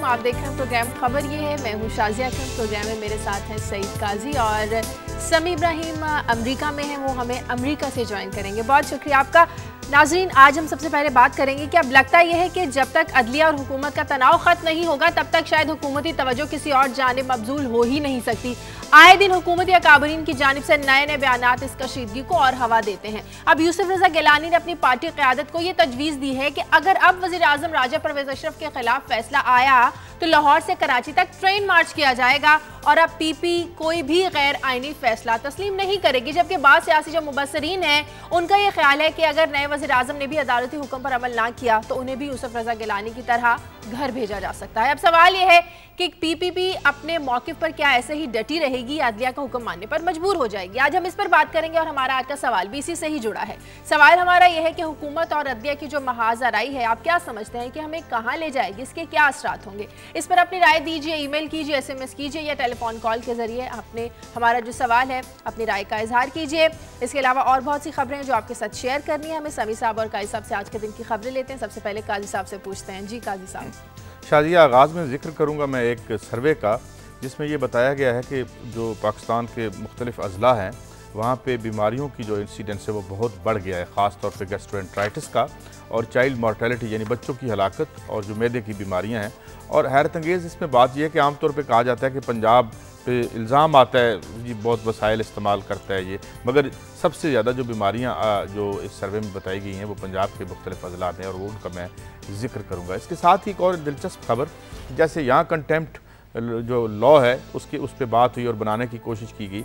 आप देख रहे हैं प्रोग्राम खबर ये है। मैं हूँ शाजिया अकरम। प्रोग्राम में मेरे साथ हैं सईद काजी और समी इब्राहिम अमेरिका में हैं, वो हमें अमेरिका से ज्वाइन करेंगे। बहुत शुक्रिया आपका। नाजरीन, आज हम सबसे पहले बात करेंगे कि अब लगता यह है कि जब तक अदलिया और हुकूमत का तनाव खत्म नहीं होगा तब तक शायद हुकूमती तवज्जो किसी और जानिब मबजूल हो ही नहीं सकती। आए दिन हुकूमती अकाबरीन की जानिब से नए नए बयानात इस कशीदगी को और हवा देते हैं। अब यूसुफ रजा गिलानी ने अपनी पार्टी क़यादत को ये तजवीज़ दी है कि अगर अब वज़ीर आज़म राजा परवेज़ अशरफ के खिलाफ फैसला आया तो लाहौर से कराची तक ट्रेन मार्च किया जाएगा और अब पीपी कोई भी गैर आइनी फैसला तस्लीम नहीं करेगी। जबकि बाद सियासी जो मुबसरीन हैं उनका यह ख्याल है कि अगर नए वज़ीर आज़म ने भी अदालती हुक्म पर अमल ना किया तो उन्हें भी यूसुफ रजा गिलानी की तरह घर भेजा जा सकता है। अब सवाल यह है कि पीपीपी अपने मौक़िफ़ पर क्या ऐसे ही डटी रहेगी या अदलिया का हुक्म मानने पर मजबूर हो जाएगी? आज हम इस पर बात करेंगे और हमारा आज का सवाल भी इसी से ही जुड़ा है। सवाल हमारा यह है कि हुकूमत और अदलिया की जो महाज आराई है, आप क्या समझते हैं कि हमें कहाँ ले जाएगी, इसके क्या असरात होंगे? इस पर अपनी राय दीजिए, ईमेल कीजिए, SMS कीजिए या टेलीफोन कॉल के जरिए आपने हमारा जो सवाल है अपनी राय का इजहार कीजिए। इसके अलावा और बहुत सी खबरें हैं जो आपके साथ शेयर करनी है। हमें समी साहब और काजी साहब से आज के दिन की खबरें लेते हैं। सबसे पहले काजी साहब से पूछते हैं। जी काजी साहब। शाजिया, आगाज़ में जिक्र करूँगा मैं एक सर्वे का जिसमें ये बताया गया है कि जो पाकिस्तान के मुख्तलिफ अज़ला हैं वहाँ पे बीमारियों की जो इंसिडेंस है वो बहुत बढ़ गया है, ख़ास तौर पे गैस्ट्रोएंटराइटिस का और चाइल्ड मॉर्टेलिटी यानी बच्चों की हलाकत और जो मैदे की बीमारियाँ हैं। और हैरत अंगेज़ इसमें बात यह है कि आमतौर पे कहा जाता है कि पंजाब पे इल्ज़ाम आता है जी बहुत वसाइल इस्तेमाल करता है ये, मगर सबसे ज़्यादा जो बीमारियाँ जो इस सर्वे में बताई गई हैं वो पंजाब के मुख्तलिफ अज़ला में और वो उनका मैं जिक्र करूँगा। इसके साथ ही एक और दिलचस्प खबर, जैसे यहाँ कंटेम्प्ट जो लॉ है उसकी उस पर बात हुई और बनाने की कोशिश की गई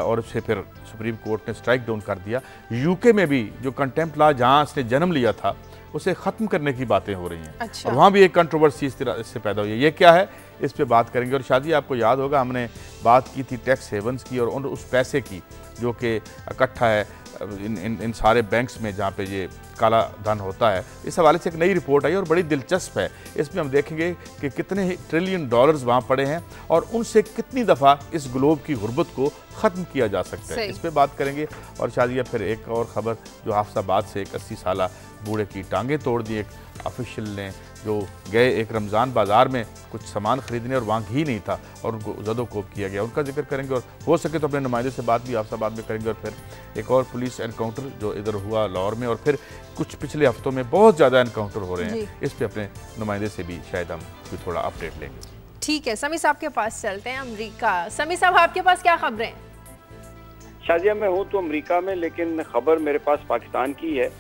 और उसे फिर सुप्रीम कोर्ट ने स्ट्राइक डाउन कर दिया। यूके में भी जो कंटेम्प्ट लॉ जहाँ इसने जन्म लिया था उसे ख़त्म करने की बातें हो रही हैं। अच्छा। और वहाँ भी एक कंट्रोवर्सी इससे पैदा हुई है। ये क्या है, इस पे बात करेंगे। और शादी, आपको याद होगा हमने बात की थी टैक्स हेवन्स की और उस पैसे की जो कि इकट्ठा है इन सारे बैंक्स में जहाँ पे ये काला धन होता है। इस हवाले से एक नई रिपोर्ट आई और बड़ी दिलचस्प है। इसमें हम देखेंगे कि कितने ही ट्रिलियन डॉलर्स वहाँ पड़े हैं और उनसे कितनी दफ़ा इस ग्लोब की गुर्बत को ख़त्म किया जा सकता है। इस पर बात करेंगे। और शादिया, फिर एक और ख़बर जो हाफसाबाद से एक 80 साला बूढ़े की टांगें तोड़ दी एक ऑफिशियल ने, जो गए एक रमज़ान बाज़ार में कुछ सामान ख़रीदने और वहाँ घी नहीं था और उनको ज़दोकोब किया गया, उनका जिक्र करेंगे। और हो सके तो अपने नुमाइंदे से बात भी हाफसाबाद में करेंगे। और फिर एक और पुलिस एनकाउंटर जो इधर हुआ लाहौर में, और फिर कुछ पिछले हफ्तों में बहुत ज़्यादा एनकाउंटर हो रहे हैं, इस पर अपने नुमाइंदे से भी शायद हम कोई थोड़ा अपडेट लेंगे। ठीक है, समी साहब के पास चलते हैं, अमेरिका। समी साहब, आपके पास क्या खबरें हैं? शाजिया, मैं हूँ तो अमेरिका में, लेकिन खबर मेरे पास पाकिस्तान की है।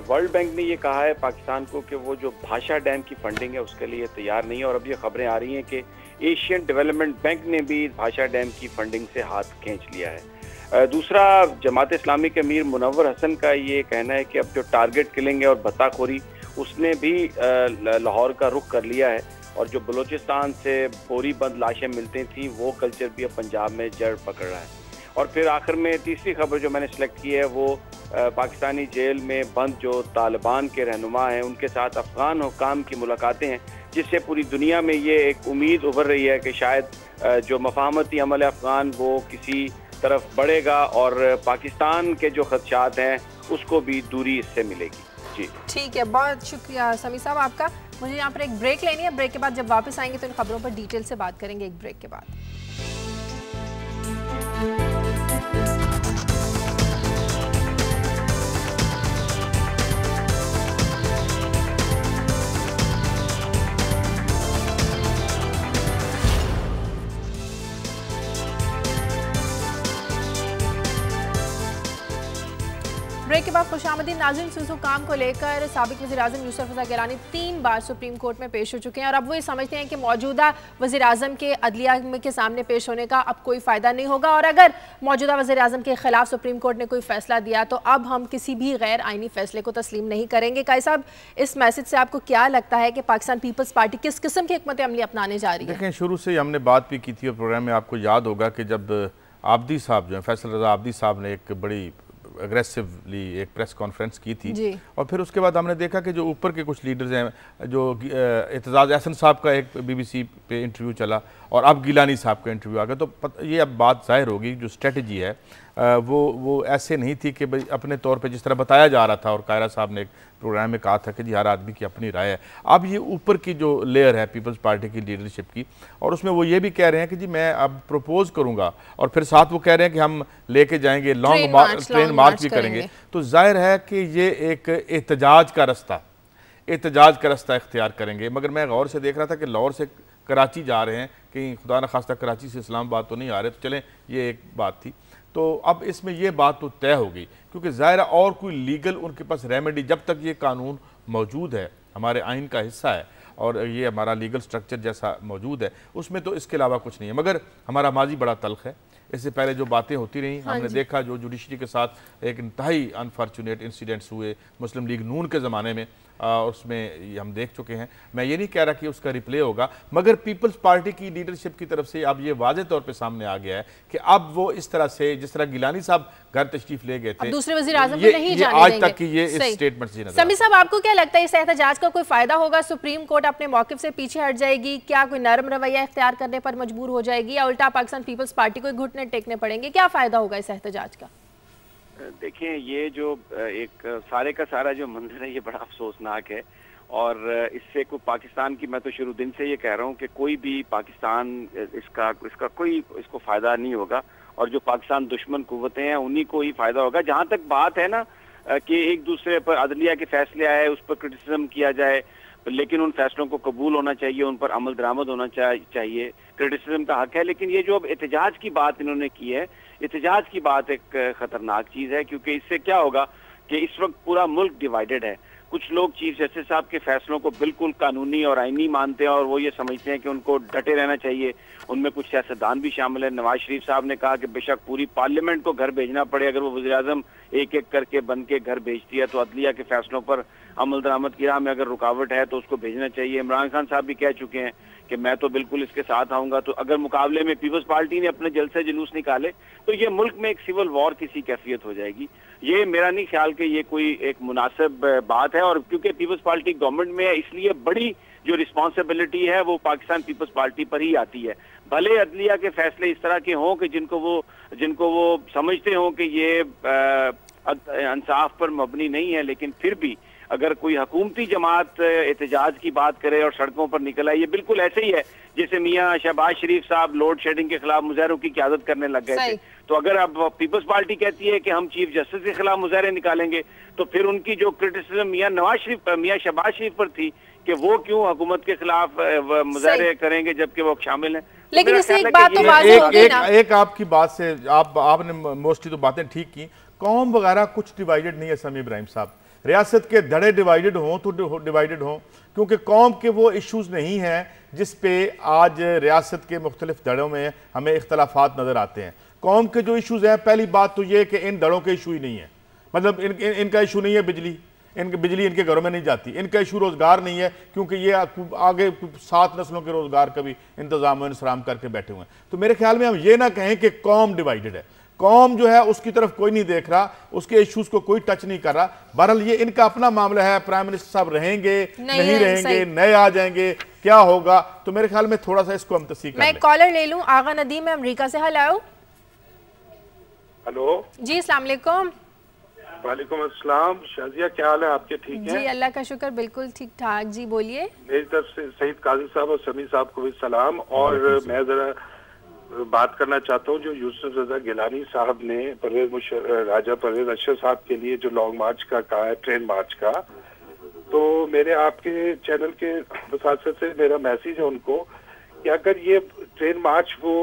वर्ल्ड बैंक ने ये कहा है पाकिस्तान को कि वो जो भाषा डैम की फंडिंग है उसके लिए तैयार नहीं है। और अब ये खबरें आ रही हैं कि एशियन डेवलपमेंट बैंक ने भी भाषा डैम की फंडिंग से हाथ खींच लिया है। दूसरा, जमात इस्लामी के अमीर मुनव्वर हसन का ये कहना है कि अब जो टारगेट किलिंग है और भत्ताखोरी, उसने भी लाहौर का रुख कर लिया है और जो बलूचिस्तान से बोरी बंद लाशें मिलती थी वो कल्चर भी अब पंजाब में जड़ पकड़ रहा है। और फिर आखिर में तीसरी खबर जो मैंने सेलेक्ट की है वो पाकिस्तानी जेल में बंद जो तालिबान के रहनुमा हैं उनके साथ अफगान हुक्काम की मुलाकातें हैं, जिससे पूरी दुनिया में ये एक उम्मीद उभर रही है कि शायद जो मफाहमती अमल अफगान वो किसी तरफ बढ़ेगा और पाकिस्तान के जो खदशात हैं उसको भी दूरी इससे मिलेगी। जी ठीक है, बहुत शुक्रिया समी साहब आपका। मुझे यहाँ पर एक ब्रेक लेनी है। ब्रेक के बाद जब वापस आएंगे तो इन खबरों पर डिटेल से बात करेंगे। एक ब्रेक के बाद ब्रेक के बाद खुशामदीन नाज़रीन। सिंसु काम को लेकर साबिक वज़ीर आज़म यूसुफ रज़ा गिलानी 3 बार सुप्रीम कोर्ट में पेश हो चुके हैं और अब वो ये समझते हैं कि मौजूदा वज़ीर आज़म के अदलिया के सामने पेश होने का अब कोई फ़ायदा नहीं होगा और अगर मौजूदा वज़ीर आज़म के खिलाफ सुप्रीम कोर्ट ने कोई फ़ैसला दिया तो अब हम किसी भी गैर आइनी फ़ैसले को तस्लीम नहीं करेंगे। काई साहब, इस मैसेज से आपको क्या लगता है कि पाकिस्तान पीपल्स पार्टी किस किस्म की हिकमत अमली अपनाने जा रही है? देखें, शुरू से हमने बात भी की थी और प्रोग्राम में आपको याद होगा कि जब आबदी साहब जो है फैसल रज़ा आबदी साहब ने एक बड़ी एग्रेसिवली एक प्रेस कॉन्फ्रेंस की थी और फिर उसके बाद हमने देखा कि जो ऊपर के कुछ लीडर्स हैं, जो एतजाज़ अहसन साहब का एक BBC पे इंटरव्यू चला और अब गिलानी साहब का इंटरव्यू आ गया, तो ये अब बात ज़ाहिर होगी जो स्ट्रेटजी है वो ऐसे नहीं थी कि भाई अपने तौर पे जिस तरह बताया जा रहा था और कायरा साहब ने एक प्रोग्राम में कहा था कि जी हर आदमी की अपनी राय है। अब ये ऊपर की जो लेयर है पीपल्स पार्टी की लीडरशिप की, और उसमें वो ये भी कह रहे हैं कि जी मैं अब प्रपोज करूंगा, और फिर साथ वो कह रहे हैं कि हम लेके जाएंगे ट्रेन मार्च भी करेंगे। तो जाहिर है कि ये एक एहतजाज का रास्ता इख्तियार करेंगे। मगर मैं गौर से देख रहा था कि लाहौर से कराची जा रहे हैं, कहीं खुदा न खास्ता कराची से इस्लामाबाद तो नहीं आ रहे, तो चलें ये एक बात थी। तो अब इसमें ये बात तो तय होगी, क्योंकि ज़ाहिर और कोई लीगल उनके पास रेमेडी, जब तक ये कानून मौजूद है, हमारे आइन का हिस्सा है और ये हमारा लीगल स्ट्रक्चर जैसा मौजूद है, उसमें तो इसके अलावा कुछ नहीं है। मगर हमारा माजी बड़ा तल्ख है। इससे पहले जो बातें होती रहीं, हमने देखा जो जुडिशरी के साथ एक इंतहाई अनफॉर्चुनेट इंसिडेंट्स हुए मुस्लिम लीग नून के ज़माने में, उसमें हम देख चुके हैं। मैं ये नहीं कह रहा कि उसका रिप्ले होगा, मगर पीपल्स पार्टी की लीडरशिप की तरफ से अब ये वाज़े तौर पे सामने आ गया है कि अब वो इस तरह से, जिस तरह गिलानी साहब घर तशरीफ ले गए थे, दूसरे वज़ीर आज़म को नहीं जाने आज देंगे। तक की ये इस स्टेटमेंट से नजर। समी साहब, आपको क्या लगता है इस एहतजाज का कोई फायदा होगा? सुप्रीम कोर्ट अपने मौक़िफ़ से पीछे हट जाएगी? क्या कोई नरम रवैया इख्तियार करने पर मजबूर हो जाएगी, या उल्टा पाकिस्तान पीपल्स पार्टी को घुटने टेकने पड़ेंगे? क्या फायदा होगा इस एहतजाज का? देखिए, ये जो एक सारे का सारा जो मंजर है ये बड़ा अफसोसनाक है, और इससे कोई पाकिस्तान की, मैं तो शुरू दिन से ये कह रहा हूँ कि कोई भी पाकिस्तान इसका कोई इसको फायदा नहीं होगा, और जो पाकिस्तान दुश्मन कुव्वतें हैं उन्हीं को ही फायदा होगा। जहाँ तक बात है ना कि एक दूसरे पर अदलिया के फैसले आए उस पर क्रिटिसिज्म किया जाए, लेकिन उन फैसलों को कबूल होना चाहिए, उन पर अमल दरामद होना चाहिए, क्रिटिसिज्म का हक है। लेकिन ये जो अब एहतजाज की बात इन्होंने की है, एहतजाज की बात एक खतरनाक चीज़ है, क्योंकि इससे क्या होगा कि इस वक्त पूरा मुल्क डिवाइडेड है। कुछ लोग चीफ जस्टिस साहब के फैसलों को बिल्कुल कानूनी और आईनी मानते हैं और वो ये समझते हैं कि उनको डटे रहना चाहिए। उनमें कुछ सियासतदान भी शामिल है। नवाज शरीफ साहब ने कहा कि बेशक पूरी पार्लियामेंट को घर भेजना पड़े, अगर वो वज़ीर आज़म एक एक करके बन के घर भेजती है तो अदलिया के फैसलों पर अमल दरामद की राह में अगर रुकावट है तो उसको भेजना चाहिए। इमरान खान साहब भी कह चुके हैं कि मैं तो बिल्कुल इसके साथ आऊंगा। तो अगर मुकाबले में पीपल्स पार्टी ने अपने जलसे जुलूस निकाले तो ये मुल्क में एक सिविल वॉर किसी कैफियत हो जाएगी। ये मेरा नहीं ख्याल कि ये कोई एक मुनासिब बात है, और क्योंकि पीपल्स पार्टी गवर्नमेंट में है इसलिए बड़ी जो रिस्पॉन्सिबिलिटी है वो पाकिस्तान पीपल्स पार्टी पर ही आती है। भले अदलिया के फैसले इस तरह के हों कि जिनको वो समझते हों कि ये इंसाफ पर मबनी नहीं है, लेकिन फिर भी अगर कोई हुकूमती जमात एहतजाज की बात करे और सड़कों पर निकल आए, ये बिल्कुल ऐसे ही है जैसे मियाँ शहबाज शरीफ साहब लोड शेडिंग के खिलाफ मुजाहरों की क़यादत करने लग गए थे। तो अगर अब पीपल्स पार्टी कहती है कि हम चीफ जस्टिस के खिलाफ मुजाहरे निकालेंगे, तो फिर उनकी जो क्रिटिसिज्म मियाँ शहबाज शरीफ पर थी कि वो क्यों हुकूमत के खिलाफ मुजाहरे करेंगे जबकि वो शामिल हैं। लेकिन इससे एक बात तो वाज़ेह हो गई ना। एक आपकी बात से आपने मोस्टली तो बातें ठीक की। कौम वगैरह कुछ डिवाइडेड नहीं है समी इब्राहिम साहब। रियासत के धड़े डिवाइडेड हों तो डिवाइडेड हों, क्योंकि कौम के वो इश्यूज़ नहीं हैं जिस पे आज रियासत के मुख्तलिफ धड़ों में हमें इख्तलाफात नज़र आते हैं। कौम के जो इश्यूज़ हैं, पहली बात तो ये कि इन धड़ों के इशू ही नहीं है, मतलब इनका इशू नहीं है बिजली, बिजली इनके घरों में नहीं जाती। इनका इशू रोज़गार नहीं है, क्योंकि ये आगे 7 नस्लों के रोज़गार का भी इंतज़ाम इंतज़ाम करके बैठे हुए हैं। तो मेरे ख्याल में हम ये ना कहें कि कौम डिवाइडेड है। कौम जो है उसकी तरफ कोई नहीं देख रहा, उसके इश्यूज को कोई टच नहीं कर रहा। बहरहाल ये इनका अपना मामला है। प्राइम मिनिस्टर साहब रहेंगे नहीं रहेंगे, नए आ जाएंगे, क्या होगा, तो मेरे ख्याल में थोड़ा सा इसको हम तस्दीक कर लें। मैं कॉलर ले लूं। आगा नदीम है अमेरिका से। हेलो जी, अस्सलाम वालेकुम। वालेकुम अस्सलाम। शाजिया, क्या हाल है आपके? ठीक है जी, अल्लाह का शुक्र, बिल्कुल ठीक ठाक। जी बोलिए। मेरी तरफ से सईद काजी साहब और समी साहब को भी सलाम। और मैं जरा बात करना चाहता हूँ, जो यूसुफ रजा गिलानी साहब ने राजा परवेज अशरफ साहब के लिए जो लॉन्ग मार्च का कहा है, ट्रेन मार्च का, तो मेरे आपके चैनल के वसासत से मेरा मैसेज है उनको कि अगर ये ट्रेन मार्च वो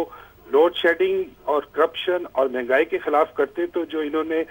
लोड शेडिंग और करप्शन और महंगाई के खिलाफ करते तो जो इन्होंने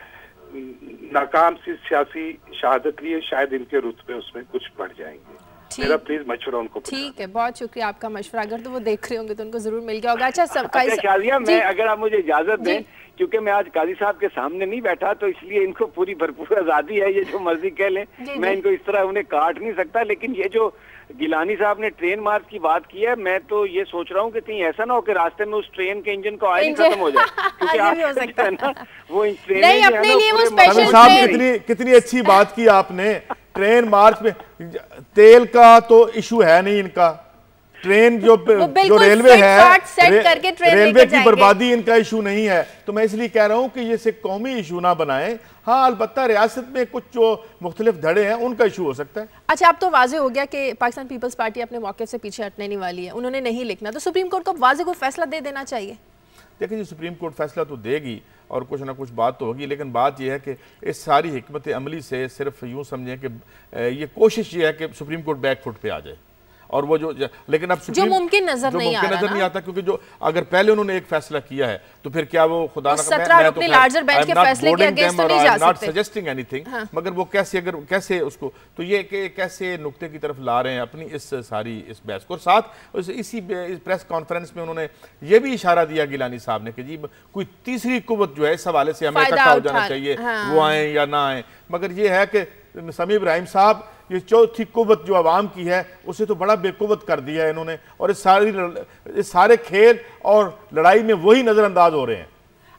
नाकाम सी सियासी शहादत ली है, शायद इनके रुतबे उसमें कुछ बढ़ जाएंगे। मेरा प्लीज मशवरा उनको। ठीक है, बहुत शुक्रिया आपका मशवरा। अगर तो वो देख रहे होंगे तो उनको जरूर मिल गया होगा। अच्छा शाजिया, मैं अगर आप मुझे इजाजत दें, क्योंकि मैं आज काजी साहब के सामने नहीं बैठा तो इसलिए इनको पूरी भरपूर आजादी है, ये जो मर्जी कह लें, मैं इनको इस तरह उन्हें काट नहीं सकता। लेकिन ये जो गिलानी साहब ने ट्रेन मार्च की बात की है, मैं तो ये सोच रहा हूँ कि कहीं ऐसा ना हो कि रास्ते में उस ट्रेन के इंजन का ऑयल खत्म हो जाए, क्योंकि आज हो सकता है ना वो ट्रेन नहीं अपने लिए वो स्पेशल ट्रेन। कितनी अच्छी बात की आपने। ट्रेन मार्च में तेल का तो इशू है नहीं इनका, ट्रेन जो रेलवे है, रेलवे की बर्बादी इनका इशू नहीं है। तो मैं इसलिए कह रहा हूं कि ये कौमी इशू ना बनाएं। हाँ, अलबत्ता रियासत में कुछ जो मुख्तलिफ धड़े हैं उनका इशू हो सकता है। अच्छा, अब तो वाजे हो गया कि पाकिस्तान पीपल्स पार्टी अपने मौके से पीछे हटने नहीं वाली है, उन्होंने नहीं लिखना, तो सुप्रीम कोर्ट को वाजे कोई फैसला दे देना चाहिए। देखिए जी, सुप्रीम कोर्ट फैसला तो देगी और कुछ ना कुछ बात तो होगी, लेकिन बात यह है कि इस सारी हिकमत अमली से सिर्फ यूँ समझें कि ये कोशिश ये है कि सुप्रीम कोर्ट बैक फुट पे आ जाए। और वो लेकिन अब जो मुमकिन नजर नहीं आता, क्योंकि जो अगर पहले उन्होंने एक फैसला किया है तो फिर क्या वो खुदा सजेस्टिंग एनीथिंग, मगर वो कैसे उसको तो ये कैसे नुक्ते की तरफ ला रहे हैं अपनी इस सारी इस बहस को। और साथ इसी प्रेस कॉन्फ्रेंस में उन्होंने ये भी इशारा दिया गिलानी साहब ने कि जी कोई तीसरी कुव्वत जो है इस हवाले से हमें इकट्ठा हो जाना चाहिए, वो आए या ना आए। मगर ये है कि समी इब्राहिम साहब ये चौथी कुव्वत जो अवाम की है उसे तो बड़ा बेकुव्वत कर दिया है इन्होंने, और इस सारे खेल और लड़ाई में वही नजरअंदाज हो रहे हैं।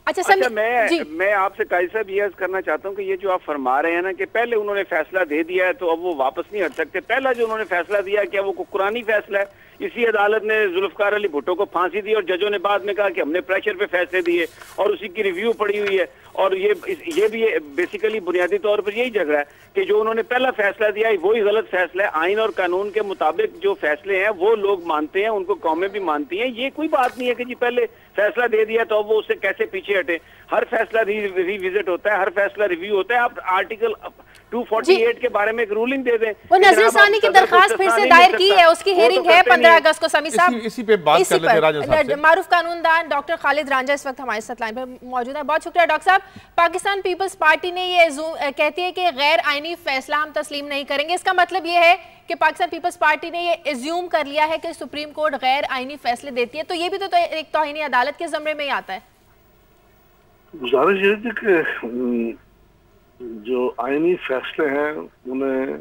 अच्छा, मैं आपसे काजी साहब ये अर्ज करना चाहता हूँ कि ये जो आप फरमा रहे हैं ना कि पहले उन्होंने फैसला दे दिया है तो अब वो वापस नहीं हट सकते। पहला जो उन्होंने फैसला दिया क्या वो कुरानी फैसला है? इसी अदालत ने जुल्फकार अली भुट्टो को फांसी दी और जजों ने बाद में कहा कि हमने प्रेशर पे फैसले दिए और उसी की रिव्यू पड़ी हुई है। और ये भी बेसिकली बुनियादी तौर पर यही झगड़ा है कि जो उन्होंने पहला फैसला दिया है वही गलत फैसला है। आइन और कानून के मुताबिक जो फैसले हैं वो लोग मानते हैं, उनको कौमें भी मानती हैं। ये कोई बात नहीं है कि जी पहले फैसला दे दिया तो अब वो उससे कैसे पीछे हटे। हर फैसला रिविजिट होता है, हर फैसला रिव्यू होता है। आप आर्टिकल 248 के बारे में एक रूलिंग दे दें। वो नजरसानी की दरखास्त फिर से दायर की है, उसकी हेयरिंग है 15 अगस्त को। समी साहब इसी पे बात कर लेते हैं राजा साहब से। मारूफ कानूनदान डॉक्टर खालिद रांझा इस वक्त हमारे साथ लाइन पर मौजूद है। बहुत शुक्रिया डॉक्टर साहब। पाकिस्तान पीपल्स पार्टी ने ये कहती है कि गैर आईनी फैसला हम तस्लीम नहीं करेंगे। इसका मतलब ये है कि पाकिस्तान पीपल्स पार्टी ने ये एज्यूम कर लिया है कि सुप्रीम कोर्ट गैर आईनी फैसले देती है, तो ये भी तो एक तौहीनी अदालत के ज़मरे में ही आता है। गुजारिश ये थी कि जो आईनी फैसले हैं उन्हें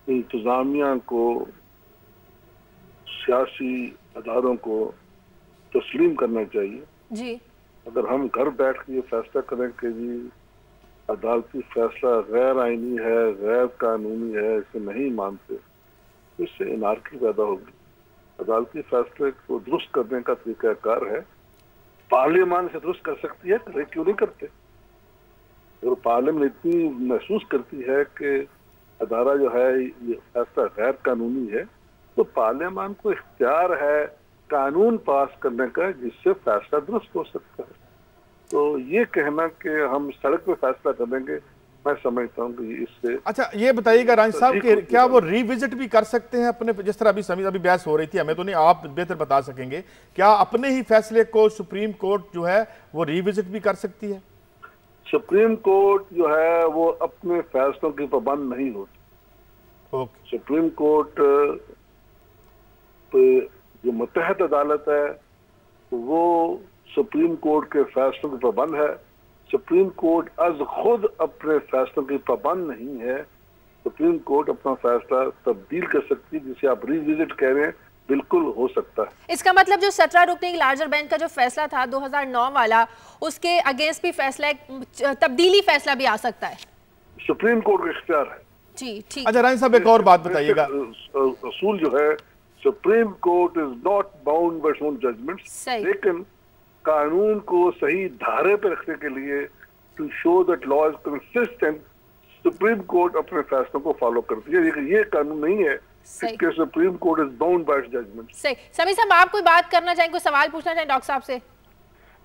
इंतजामिया को, सियासी अदारों को तस्लीम करना चाहिए जी। अगर हम घर बैठ के ये फैसला करें कि जी अदालती फैसला गैर आईनी है, गैर कानूनी है, इसे नहीं मानते, इससे इनारकी पैदा होगी। अदालती फैसले को दुरुस्त करने का तरीकाकार है, पार्लियामान से दुरुस्त कर सकती है, करे क्यों नहीं करते। अगर पार्लियामेंट इतनी महसूस करती है कि अदारा जो है ये फैसला गैर कानूनी है, तो पार्लियामान को इख्तियार है कानून पास करने का जिससे फैसला दुरुस्त हो सकता है। तो ये कहना कि हम सड़क पे फैसला करेंगे, मैं समझता हूँ कि इससे। अच्छा, ये बताइएगा रांझा साहब कि क्या वो रिविजिट भी कर सकते हैं अपने, जिस तरह अभी बहस हो रही थी, हमें तो नहीं, आप बेहतर बता सकेंगे, क्या अपने ही फैसले को सुप्रीम कोर्ट जो है वो रिविजिट भी कर सकती है? सुप्रीम कोर्ट जो है वो अपने फैसलों की पाबंद नहीं होती। सुप्रीम कोर्ट जो मुत्तहद अदालत है वो सुप्रीम कोर्ट के फैसलों की पाबंद है। सुप्रीम कोर्ट अज खुद अपने फैसलों की पाबंद नहीं है। सुप्रीम कोर्ट अपना फैसला तब्दील कर सकती है, जिसे आप रिविजिट कह रहे हैं, बिल्कुल हो सकता है। इसका मतलब जो 17 रुकनी लार्जर बेंच का जो फैसला था 2009 वाला, उसके अगेंस्ट भी फैसला, तब्दीली फैसला भी आ सकता है। सुप्रीम कोर्ट का इख्तियार है जी, ठीक। अच्छा रांझा साहब, एक और बात बताइएगा। असूल जो है, supreme court is not bound by its own judgements, लेकिन कानून को सही धारे पर रखने के लिए, to show that law is consistent, supreme court अपने फैसलों को फॉलो करती है। लेकिन ये कानून नहीं है कि supreme court is bound by its judgement. सही। समी साहब, आप कोई बात करना चाहेंगे, कोई सवाल पूछना चाहें डॉक्टर साहब से?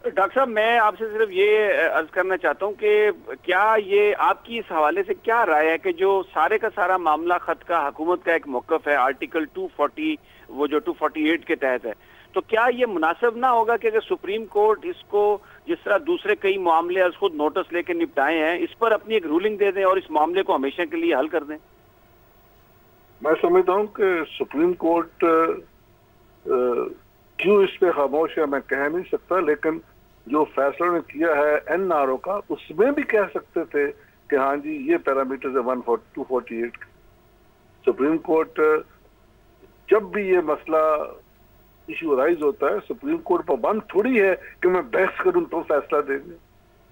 डॉक्टर साहब, मैं आपसे सिर्फ ये अर्ज करना चाहता हूँ कि क्या ये आपकी इस हवाले से क्या राय है कि जो सारे का सारा मामला खत का हुकूमत का एक मौक़िफ़ है आर्टिकल 240, वो जो 248 के तहत है, तो क्या ये मुनासिब ना होगा कि अगर सुप्रीम कोर्ट इसको जिस तरह दूसरे कई मामले खुद नोटिस लेके निपटाए हैं, इस पर अपनी एक रूलिंग दे दें और इस मामले को हमेशा के लिए हल कर दें? मैं समझता हूँ कि सुप्रीम कोर्ट क्यों इस पे खामोश है मैं कह नहीं सकता, लेकिन जो फैसला ने किया है एनआरओ का, उसमें भी कह सकते थे कि हाँ जी ये पैरामीटर है 248 के। सुप्रीम कोर्ट जब भी ये मसला इशू राइज होता है, सुप्रीम कोर्ट पाबंद थोड़ी है कि मैं बहस करूं तो फैसला देंगे।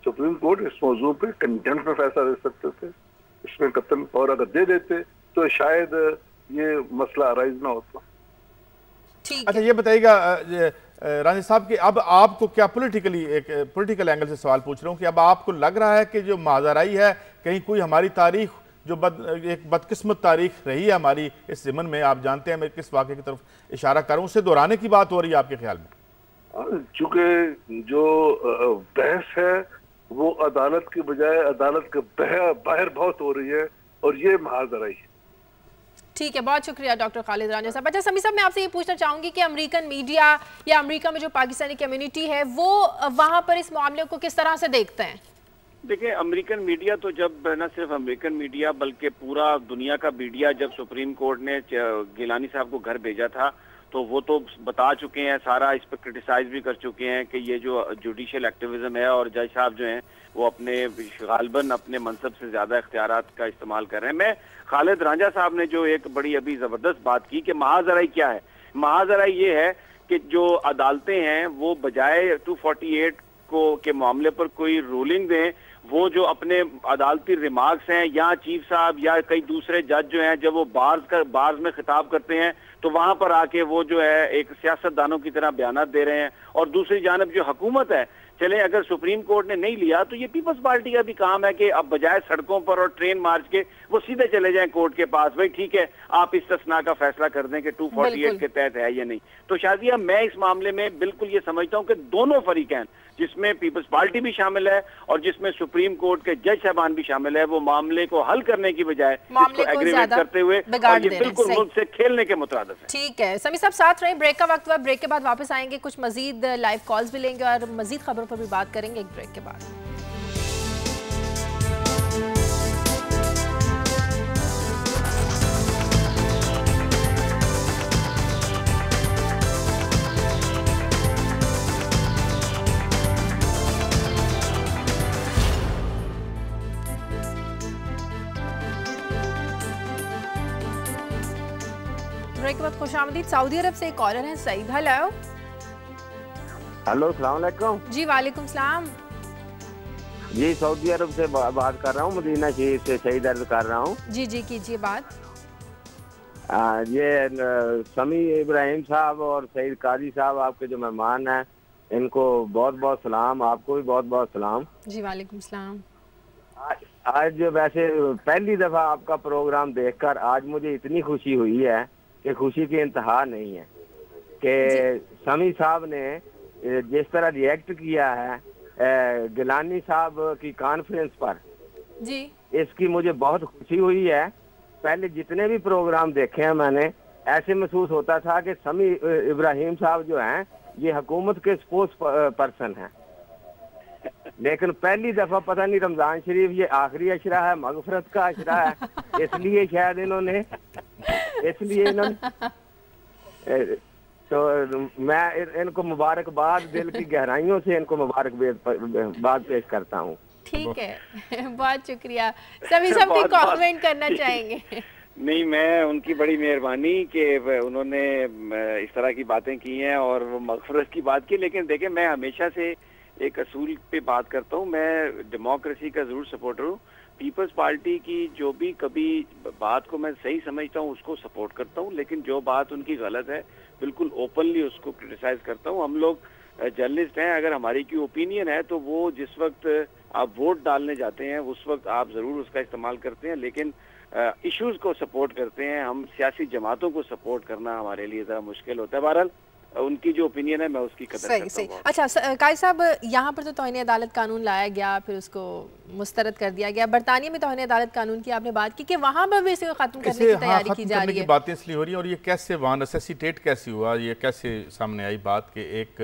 सुप्रीम कोर्ट इस मौजू पे कंटेम्प्ट में फैसला दे सकते थे, इसमें कतन और अगर दे देते तो शायद ये मसला राइज ना होता। अच्छा ये बताइएगा रानी साहब कि अब आपको क्या पॉलिटिकल एंगल से सवाल पूछ रहा हूँ कि अब आपको लग रहा है कि जो माजराई है कहीं कोई हमारी तारीख जो एक बदकिस्मत तारीख रही है हमारी इस ज़िमन में, आप जानते हैं मैं किस वाक़े की तरफ इशारा कर रहा हूँ, उसे दोहराने की बात हो रही है आपके ख्याल में? चूंकि जो बहस है वो अदालत की बजाय अदालत के बाहर बहुत हो रही है और ये माजराई है। ठीक है, बहुत शुक्रिया डॉक्टर खालिद रांझा साहब। अच्छा समी साहब, मैं आपसे ये पूछना चाहूंगी कि अमेरिकन मीडिया या अमेरिका में जो पाकिस्तानी कम्युनिटी है वो वहां पर इस मामले को किस तरह से देखते हैं? देखिए, अमेरिकन मीडिया तो जब न सिर्फ अमेरिकन मीडिया बल्कि पूरा दुनिया का मीडिया जब सुप्रीम कोर्ट ने गिलानी साहब को घर भेजा था तो वो तो बता चुके हैं, सारा इस पर क्रिटिसाइज भी कर चुके हैं कि ये जो जुडिशियल एक्टिविज्म है और जज साहब जो हैं वो अपने गालबन अपने मनसब से ज्यादा इख्तियारात का इस्तेमाल कर रहे हैं। मैं खालिद रांझा साहब ने जो एक बड़ी अभी जबरदस्त बात की कि महाजराई क्या है, महाजराई ये है कि जो अदालतें हैं वो बजाय 248 के मामले पर कोई रूलिंग दें, वो जो अपने अदालती रिमार्क्स हैं या चीफ साहब या कई दूसरे जज जो हैं जब वो बार्स में खिताब करते हैं तो वहां पर आके वो जो है एक सियासतदानों की तरह बयानात दे रहे हैं। और दूसरी जानब जो हुकूमत है, चले अगर सुप्रीम कोर्ट ने नहीं लिया तो ये पीपल्स पार्टी का भी काम है कि अब बजाय सड़कों पर और ट्रेन मार्च के वो सीधे चले जाएं कोर्ट के पास, भाई ठीक है आप इस तस्ना का फैसला कर दें कि 248 के तहत है या नहीं। तो शाजिया मैं इस मामले में बिल्कुल ये समझता हूं कि दोनों फरीकैन, जिसमें पीपल्स पार्टी भी शामिल है और जिसमें सुप्रीम कोर्ट के जज साहबान भी शामिल है, वो मामले को हल करने की बजाय इसको एग्रीवेट करते हुए और ये बिल्कुल मुल्क से खेलने के मुतरादिफ है। ठीक है समी साहब, साथ रहे, ब्रेक का वक्त हुआ, ब्रेक के बाद वापस आएंगे, कुछ मजीद लाइव कॉल्स भी लेंगे और मजीद खबरों पर भी बात करेंगे एक ब्रेक के बाद। ब्रेक के बाद खुशामदीद। सऊदी अरब से एक कॉलर है सईद। हेलो हेलो, अस्सलाम वालेकुम। जी वालेकुम सलाम। जी सऊदी अरब से बात कर रहा हूँ, मदीना शरीफ से सईद अर्ज कर रहा हूँ। जी जी कीजिए बात। ये समी इब्राहिम साहब और सईद काजी साहब आपके जो मेहमान हैं इनको बहुत बहुत सलाम, आपको भी बहुत बहुत सलाम। जी वालेकुम सलाम। आज वैसे पहली दफा आपका प्रोग्राम देखकर आज मुझे इतनी खुशी हुई है कि खुशी की इंतहा नहीं है कि समी साहब ने जिस तरह रिएक्ट किया है गिलानी साहब की कॉन्फ्रेंस पर, जी इसकी मुझे बहुत खुशी हुई है। पहले जितने भी प्रोग्राम देखे हैं मैंने, ऐसे महसूस होता था कि समी इब्राहिम साहब जो हैं ये हुकूमत के स्पोर्ट्स पर्सन हैं, लेकिन पहली दफा पता नहीं रमजान शरीफ ये आखिरी अशरा है, मगफरत का अशरा है, इसलिए शायद इन्होंने तो मैं इनको मुबारकबाद दिल की गहराइयों से इनको मुबारकबाद पेश करता हूँ। ठीक है बहुत शुक्रिया। सभी सब भी कमेंट करना चाहेंगे? नहीं, मैं उनकी बड़ी मेहरबानी कि उन्होंने इस तरह की बातें की हैं और वो मगफरत की बात की, लेकिन देखें मैं हमेशा से एक असूल पे बात करता हूँ, मैं डेमोक्रेसी का जरूर सपोर्टर हूँ। पीपल्स पार्टी की जो भी कभी बात को मैं सही समझता हूँ उसको सपोर्ट करता हूँ, लेकिन जो बात उनकी गलत है बिल्कुल ओपनली उसको क्रिटिसाइज करता हूँ। हम लोग जर्नलिस्ट हैं, अगर हमारी की ओपिनियन है तो वो जिस वक्त आप वोट डालने जाते हैं उस वक्त आप जरूर उसका इस्तेमाल करते हैं, लेकिन इश्यूज को सपोर्ट करते हैं। हम सियासी जमातों को सपोर्ट करना हमारे लिए ज़रा मुश्किल होता है। बहरहाल उनकी जो ओपिनियन है मैं उसकी कदर करता हूँ। अच्छा काजी साहब, यहाँ पर तो तौहीन अदालत कानून लाया गया, फिर उसको मुस्तरद कर दिया गया। बरतानिया में तौहीन अदालत कानून की आपने बात की कि वहाँ पर भी इसे खत्म करने की तैयारी की जा रही है। बातें इसलिए हो रही है और ये कैसे वहाँ नेसेसिटेट कैसे हुआ, ये कैसे सामने आई बात के एक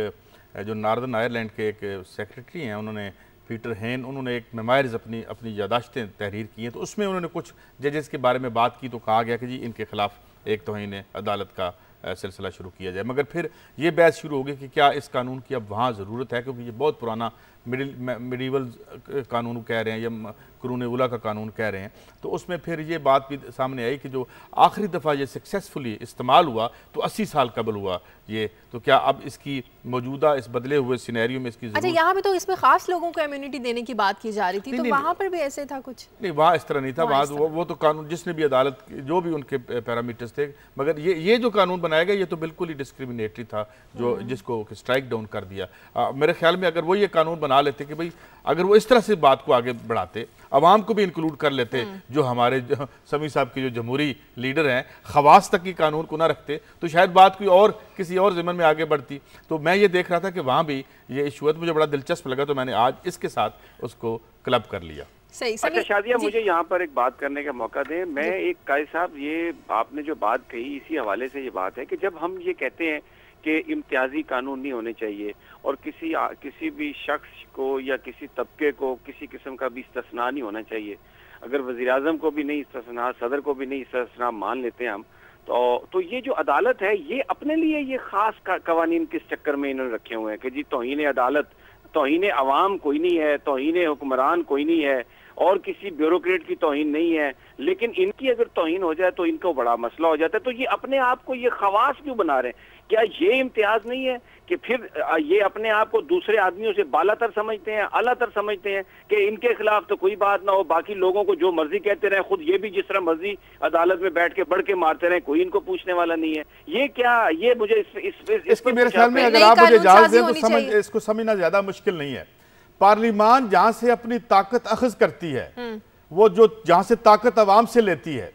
जो नॉर्दर्न आयरलैंड के एक सेक्रेटरी हैं उन्होंने पीटर हेन, उन्होंने एक मेमोयर्स अपनी यादाश्तें तहरीर की हैं, तो उसमें उन्होंने कुछ जजेस के बारे में बात की तो कहा गया कि जी इनके खिलाफ एक तौहीन अदालत का सिलसिला शुरू किया जाए। मगर फिर ये बहस शुरू हो गई कि क्या इस कानून की अब वहाँ ज़रूरत है, क्योंकि ये बहुत पुराना मिडीवल कानून कह रहे हैं या कुरून उला का कानून कह रहे हैं। तो उसमें फिर ये बात भी सामने आई कि जो आखिरी दफ़ा ये सक्सेसफुली इस्तेमाल हुआ तो 80 साल कबल हुआ ये, तो क्या अब इसकी मौजूदा इस बदले हुए सिनेरियो में इसकी अच्छा यहाँ पे तो इसमें खास लोगों को इम्यूनिटी देने की बात की जा रही थी, तो वहाँ पर भी ऐसे था कुछ? नहीं, वहाँ इस तरह नहीं था। वहाँ वो तो कानून जिसने भी अदालत जो भी उनके पैरामीटर्स थे, मगर ये जो कानून बनाया गया ये तो बिल्कुल ही डिस्क्रिमिनेटरी था, जो जिसको स्ट्राइक डाउन कर दिया। मेरे ख्याल में अगर वो ये कानून बना लेते कि भाई अगर वो इस तरह से बात को आगे बढ़ाते, अवाम को भी इंक्लूड कर लेते, जो हमारे समी साहब के जो जमहूरी लीडर हैं, खवास तक की कानून को ना रखते, तो शायद बात कोई और किसी और ज़िम्मन में आगे बढ़ती। तो मैं ये देख रहा था कि वहाँ भी ये इशू है, तो मुझे बड़ा दिलचस्प लगा, तो मैंने आज इसके साथ उसको क्लब कर लिया। सही। अच्छा शादिया, मुझे यहाँ पर एक बात करने का मौका दें। मैं एक काजी साहब, ये आपने जो बात कही इसी हवाले से ये बात है कि जब हम ये कहते हैं कि इम्तियाजी कानून नहीं होने चाहिए और किसी भी शख्स को या किसी तबके को किसी किस्म का भी इस्तिस्ना नहीं होना चाहिए, अगर वज़ीर आज़म को भी नहीं इस्तिस्ना, सदर को भी नहीं इस्तिस्ना मान लेते हैं हम, तो ये जो अदालत है ये अपने लिए ये खास कवानीन किस चक्कर में इन्होंने रखे हुए हैं कि जी तौहीन अदालत, तौहीन अवाम कोई नहीं है, तौहीन हुक्मरान कोई नहीं है और किसी ब्यूरोक्रेट की तौहीन नहीं है, लेकिन इनकी अगर तौहीन हो जाए तो इनको बड़ा मसला हो जाता है। तो ये अपने आप को ये खवास क्यों बना रहे हैं? क्या ये इम्तियाज नहीं है कि फिर ये अपने आप को दूसरे आदमियों से बालातर समझते हैं, आलातर समझते हैं कि इनके खिलाफ तो कोई बात ना हो, बाकी लोगों को जो मर्जी कहते रहे, खुद ये भी जिस तरह मर्जी अदालत में बैठ के बढ़ के मारते रहे, कोई इनको पूछने वाला नहीं है। ये क्या, ये मुझे इसकी मेरे ख्याल में अगर आप मुझे इजाजत दें तो इसको समझना ज्यादा मुश्किल नहीं है। पार्लिमान जहां से अपनी ताकत अखज करती है, वो जो जहां से ताकत अवाम से लेती है,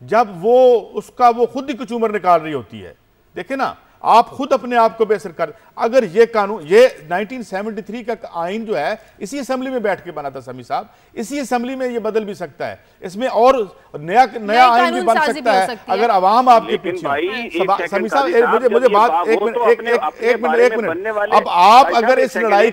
जब वो उसका वो खुद ही कुछ उम्र निकाल रही होती है। देखे ना, आप खुद अपने आप को बेअसर कर, अगर ये कानून, ये 1973 का आइन जो है इसी असेंबली में बैठ के बना था समी साहब, इसी असेंबली में ये बदल भी सकता है, इसमें और नया आइन भी बन सकता है अगर अवाम आपके पीछे। समी साहब मुझे बात एक मिनट, अब आप अगर इस लड़ाई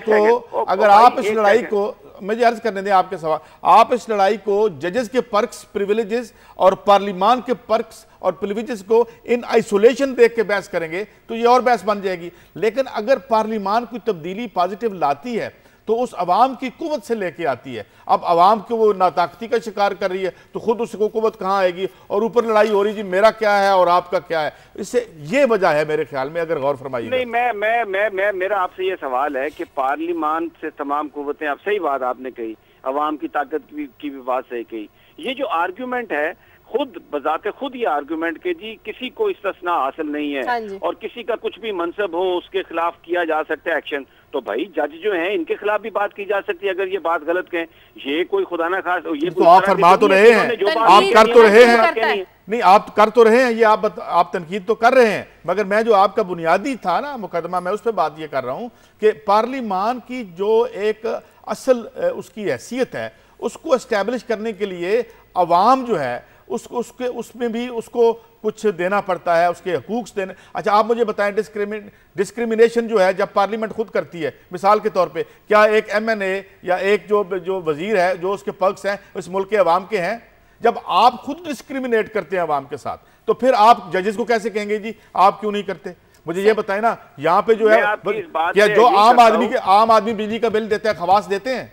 को मुझे अर्ज करने दें आपके सवाल, आप इस लड़ाई को जजेस के पर्क्स, प्रिविलेजेस और पार्लिमान के पर्क्स और प्रिविलेजेस को इन आइसोलेशन देख के बहस करेंगे तो ये और बहस बन जाएगी। लेकिन अगर पार्लिमान कोई तब्दीली पॉजिटिव लाती है तो उस अवाम की कुव्वत से लेके आती है। अब अवाम को वो नाताकती का शिकार कर रही है तो खुद उसको कुव्वत कहाँ आएगी, और ऊपर लड़ाई हो रही जी मेरा क्या है और आपका क्या है। इससे ये वजह है मेरे ख्याल में, अगर गौर फरमाइए। नहीं, मैं मेरा आपसे ये सवाल है कि पार्लिमान से तमाम कुव्वतें, आप सही बात आपने कही, अवाम की ताकत की भी बात सही कही। ये जो आर्ग्यूमेंट है खुद बजाते खुद ये आर्गुमेंट के जी किसी को इस्तिस्ना हासिल नहीं है और किसी का कुछ भी मनसब हो उसके खिलाफ किया जा सकता है एक्शन, तो भाई जज जो हैं इनके खिलाफ भी बात की जा सकती है अगर ये बात गलत कहें। ये कोई खुदा ना खास, ये तो आप फरमा तो रहे हैं, आप कर तो रहे हैं, नहीं आप कर तो रहे हैं, ये आप तनकीद तो कर रहे हैं, मगर मैं जो आपका बुनियादी था ना मुकदमा, मैं उस पर बात ये कर रहा हूं कि पार्लिमान की जो एक असल उसकी हैसियत है उसको एस्टैब्लिश करने के लिए अवाम जो है उसमें भी उसको कुछ देना पड़ता है, उसके हकूक देने। अच्छा आप मुझे बताएं, डिस्क्रिमिनेशन जो है जब पार्लियामेंट खुद करती है, मिसाल के तौर पे क्या एक MNA या एक जो वजीर है जो उसके पक्ष हैं इस मुल्क के अवाम के हैं, जब आप खुद डिस्क्रिमिनेट करते हैं अवाम के साथ तो फिर आप जजेस को कैसे कहेंगे जी आप क्यों नहीं करते? मुझे ये बताएं ना, यहाँ पे जो है क्या जो आम आदमी बिजली का बिल देता है खवास देते हैं,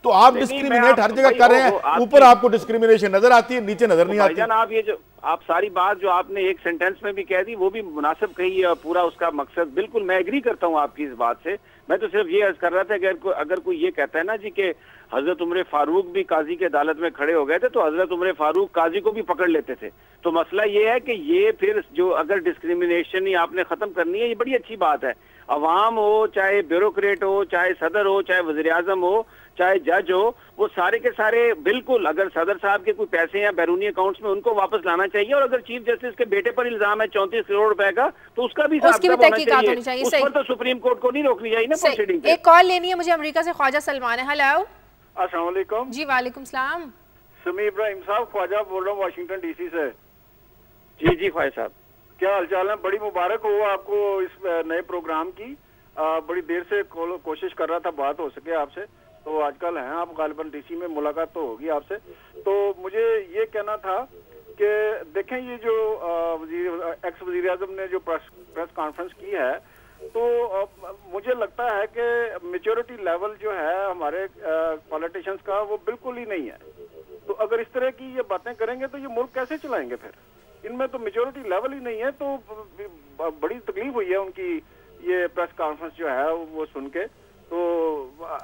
तो आप डिस्क्रिमिनेट हर जगह कर रहे हैं, ऊपर आपको डिस्क्रिमिनेशन नजर आती है, नीचे नजर नहीं आती। आप ये जो आप सारी बात जो आपने एक सेंटेंस में भी कह दी वो भी मुनासिब कही है और पूरा उसका मकसद बिल्कुल मैं एग्री करता हूँ आपकी इस बात से। मैं तो सिर्फ ये अर्ज कर रहा था कि अगर कोई ये कहता है ना जी कि हजरत उमर फारूक भी काजी की अदालत में खड़े हो गए थे तो हजरत उमर फारूक काजी को भी पकड़ लेते थे, तो मसला ये है कि ये फिर जो अगर डिस्क्रिमिनेशन ही आपने खत्म करनी है, ये बड़ी अच्छी बात है। अवाम हो, चाहे ब्यूरोक्रेट हो, चाहे सदर हो, चाहे वज़ीर आज़म हो, चाहे जज हो, वो सारे के सारे बिल्कुल, अगर सदर साहब के कोई पैसे या बैरूनी अकाउंट्स में उनको वापस लाना चाहिए, और अगर चीफ जस्टिस के बेटे पर इल्जाम है 34 करोड़ रुपए का तो उसका भी तहकीकात होनी चाहिए। उस पर तो सुप्रीम कोर्ट को नहीं रोकनी चाहिए ना प्रोसीडिंग। एक कॉल लेनी है मुझे अमेरिका से, ख्वाजा सलमान है। हेलो, अस्सलाम वालेकुम। जी वालेकुम सलाम। समी इब्राहिम साहब, ख्वाजा बोल रहा हूँ वाशिंगटन DC से। जी ख्वाजा साहब, क्या हालचाल है? बड़ी मुबारक हो आपको इस नए प्रोग्राम की। बड़ी देर से कोशिश कर रहा था बात हो सके आपसे, तो आजकल हैं आप गालिबन DC में, मुलाकात तो होगी आपसे। तो मुझे ये कहना था कि देखें ये जो एक्स वजीर आज़म ने जो प्रेस कॉन्फ्रेंस की है, तो मुझे लगता है कि मेच्योरिटी लेवल जो है हमारे पॉलिटिशियंस का वो बिल्कुल ही नहीं है। तो अगर इस तरह की ये बातें करेंगे तो ये मुल्क कैसे चलाएंगे? फिर इनमें तो मेच्योरिटी लेवल ही नहीं है। तो बड़ी तकलीफ हुई है उनकी ये प्रेस कॉन्फ्रेंस जो है वो सुन के। तो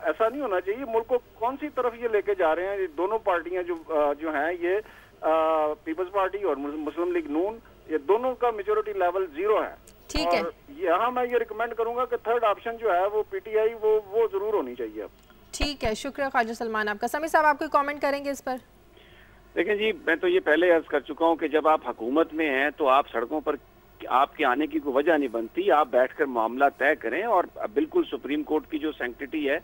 ऐसा नहीं होना चाहिए। मुल्क को कौन सी तरफ ये लेके जा रहे हैं? ये दोनों पार्टियां जो हैं, ये पीपल्स पार्टी और मुस्लिम लीग नून, ये दोनों का मेजोरिटी लेवल 0 है। ठीक है, यहाँ मैं ये रिकमेंड करूंगा कि थर्ड ऑप्शन जो है वो पीटीआई वो जरूर होनी चाहिए अब। ठीक है, शुक्रिया ख्वाजा सलमान आपका। समीर साहब आप कोई कमेंट करेंगे इस पर? देखें जी, मैं तो ये पहले अर्ज कर चुका हूँ कि जब आप हुकूमत में हैं तो आप सड़कों पर आपके आने की कोई वजह नहीं बनती, आप बैठकर मामला तय करें और बिल्कुल सुप्रीम कोर्ट की जो सैंक्टिटी है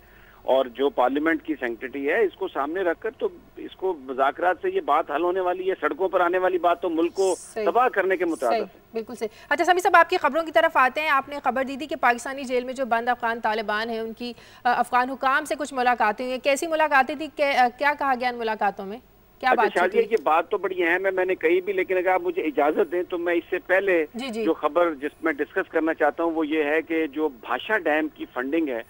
और जो पार्लियामेंट की सैंक्टिटी है इसको सामने रखकर तो इसको मुज़ाकरात से ये बात हल होने वाली है। सड़कों पर आने वाली बात तो मुल्क को तबाह करने के मुताबिक है। बिल्कुल सही। अच्छा समीर साहब आपकी खबरों की तरफ आते हैं। आपने खबर दी थी कि पाकिस्तानी जेल में जो बंद अफगान तालिबान है उनकी अफगान हुकाम से कुछ मुलाकातें हुई, कैसी मुलाकातें थी, क्या कहा गया इन मुलाकातों में, क्या बात? शाजिया ये बात तो बड़ी अहम है, मैंने कही भी, लेकिन अगर आप मुझे इजाजत दें तो मैं इससे पहले जो खबर जिसमें डिस्कस करना चाहता हूँ वो ये है कि जो भाषा डैम की फंडिंग है